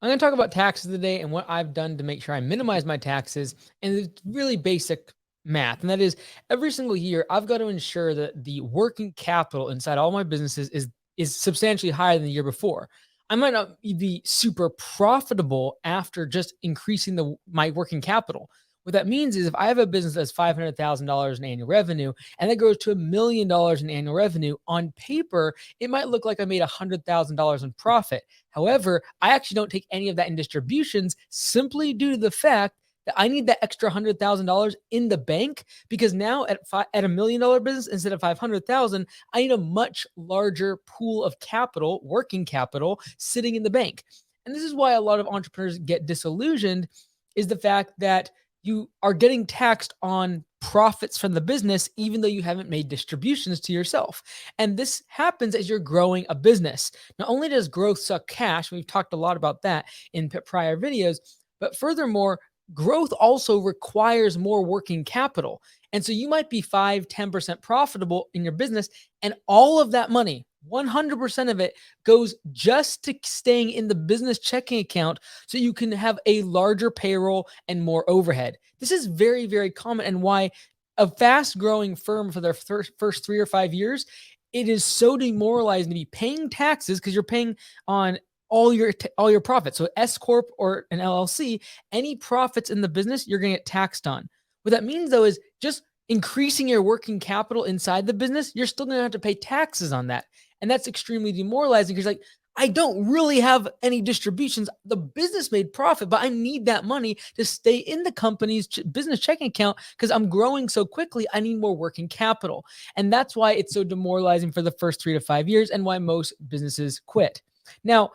I'm going to talk about taxes today and what I've done to make sure I minimize my taxes. And it's really basic math. And that is every single year, I've got to ensure that the working capital inside all my businesses is substantially higher than the year before. I might not be super profitable after just increasing my working capital. What that means is if I have a business that's $500,000 in annual revenue and that goes to $1 million in annual revenue, on paper, it might look like I made $100,000 in profit. However, I actually don't take any of that in distributions simply due to the fact that I need that extra $100,000 in the bank because now at $1 million business instead of 500,000, I need a much larger pool of capital, working capital, sitting in the bank. And this is why a lot of entrepreneurs get disillusioned, is the fact that you are getting taxed on profits from the business, even though you haven't made distributions to yourself. And this happens as you're growing a business. Not only does growth suck cash, we've talked a lot about that in prior videos, but furthermore, growth also requires more working capital. And so you might be 5-10% profitable in your business, and all of that money, 100% of it, goes just to staying in the business checking account so you can have a larger payroll and more overhead. This is very, very common, and why a fast growing firm for their first 3 or 5 years, it is so demoralizing to be paying taxes because you're paying on all your profits. So S corp or an LLC, any profits in the business, you're going to get taxed on. What that means though is just increasing your working capital inside the business, you're still going to have to pay taxes on that. And that's extremely demoralizing because like, I don't really have any distributions. The business made profit, but I need that money to stay in the company's business checking account because I'm growing so quickly. I need more working capital. And that's why it's so demoralizing for the first 3 to 5 years and why most businesses quit. Now,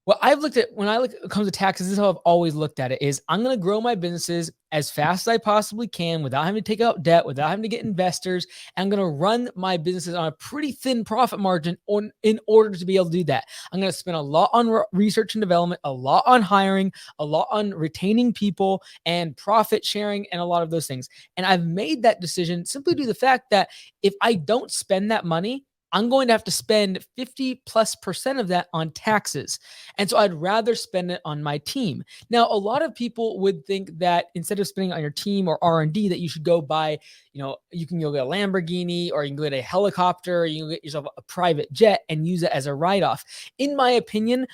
what I've looked at when it comes to taxes, this is how I've always looked at it, is I'm going to grow my businesses as fast as I possibly can without having to take out debt, without having to get investors. And I'm going to run my businesses on a pretty thin profit margin in order to be able to do that. I'm going to spend a lot on research and development, a lot on hiring, a lot on retaining people and profit sharing and a lot of those things. And I've made that decision simply due to the fact that if I don't spend that money, I'm going to have to spend 50+% of that on taxes. And so I'd rather spend it on my team. Now, a lot of people would think that instead of spending on your team or R&D, that you should go buy, you can go get a Lamborghini or you can go get a helicopter, or you can get yourself a private jet and use it as a write-off. In my opinion,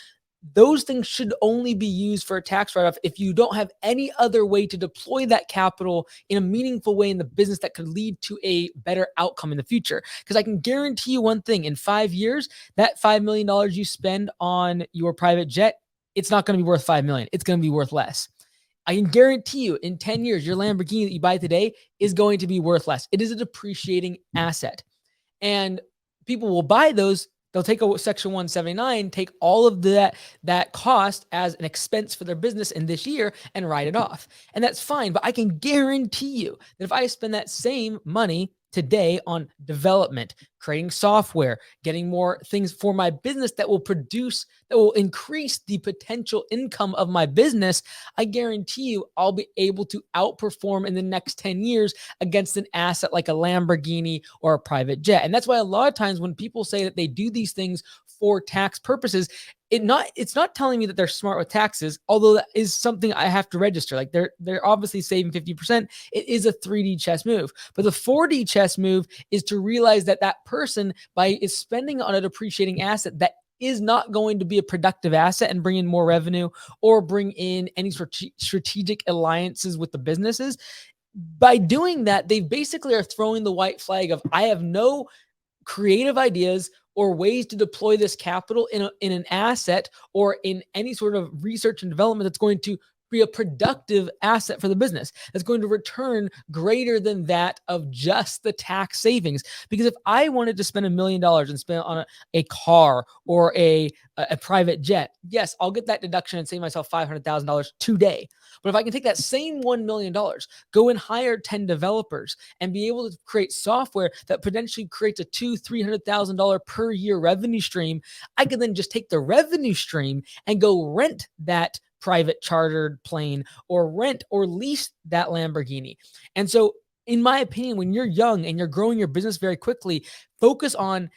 those things should only be used for a tax write-off if you don't have any other way to deploy that capital in a meaningful way in the business that could lead to a better outcome in the future. Because I can guarantee you one thing, in 5 years, that $5 million you spend on your private jet, it's not going to be worth $5 million. It's going to be worth less. I can guarantee you in 10 years, your Lamborghini that you buy today is going to be worth less. It is a depreciating asset. And people will buy those. They'll take a Section 179, take all of that cost as an expense for their business in this year and write it off. And that's fine. But I can guarantee you that if I spend that same money today on development, creating software, getting more things for my business that will increase the potential income of my business, I guarantee you I'll be able to outperform in the next 10 years against an asset like a Lamborghini or a private jet. And that's why a lot of times when people say that they do these things for tax purposes, it's not telling me that they're smart with taxes, although that is something I have to register. Like they're obviously saving 50%. It is a 3D chess move. But the 4D chess move is to realize that person is spending on a depreciating asset that is not going to be a productive asset and bring in more revenue or bring in any strategic alliances with the businesses. By doing that, they basically are throwing the white flag of, I have no creative ideas or ways to deploy this capital in an asset or in any sort of research and development that's going to be a productive asset for the business, that's going to return greater than that of just the tax savings. Because if I wanted to spend $1 million and spend it on a car or a private jet, yes, I'll get that deduction and save myself $500,000 today. But if I can take that same $1 million, go and hire 10 developers and be able to create software that potentially creates a $200,000-$300,000 per year revenue stream, I can then just take the revenue stream and go rent that private chartered plane or rent or lease that Lamborghini. And so, in my opinion, when you're young and you're growing your business very quickly, focus on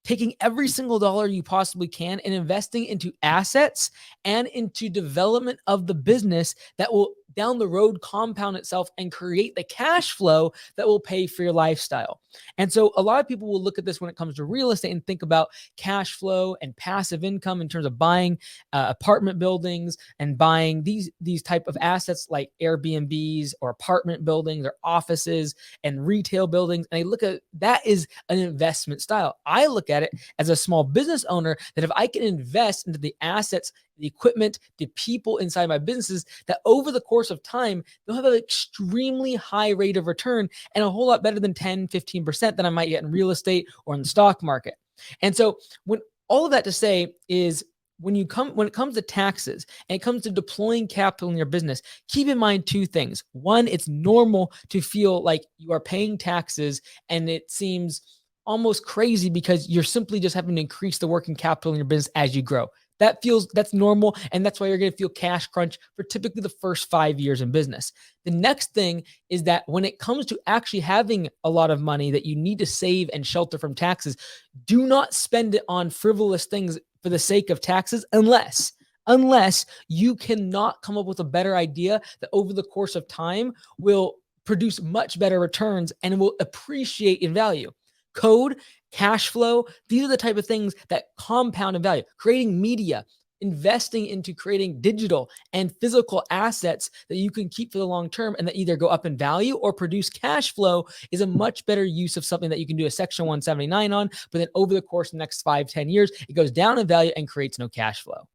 taking every single dollar you possibly can and investing into assets and into development of the business that will down the road compound itself and create the cash flow that will pay for your lifestyle. And so a lot of people will look at this when it comes to real estate and think about cash flow and passive income in terms of buying apartment buildings and buying these type of assets like Airbnbs or apartment buildings or offices and retail buildings. And I look at that as an investment style. I look at it as a small business owner that if I can invest into the assets, the equipment, the people inside my businesses, that over the course of time, they'll have an extremely high rate of return and a whole lot better than 10, 15% than I might get in real estate or in the stock market. And so when all of that to say is when it comes to taxes and it comes to deploying capital in your business, keep in mind two things. One, it's normal to feel like you are paying taxes and it seems almost crazy because you're simply just having to increase the working capital in your business as you grow. That's normal. And that's why you're going to feel cash crunch for typically the first 5 years in business. The next thing is that when it comes to actually having a lot of money that you need to save and shelter from taxes, do not spend it on frivolous things for the sake of taxes unless you cannot come up with a better idea that over the course of time will produce much better returns and will appreciate in value. Code, cash flow, these are the type of things that compound in value. Creating media, investing into creating digital and physical assets that you can keep for the long term and that either go up in value or produce cash flow is a much better use of something that you can do a Section 179 on, but then over the course of the next 5, 10 years, it goes down in value and creates no cash flow.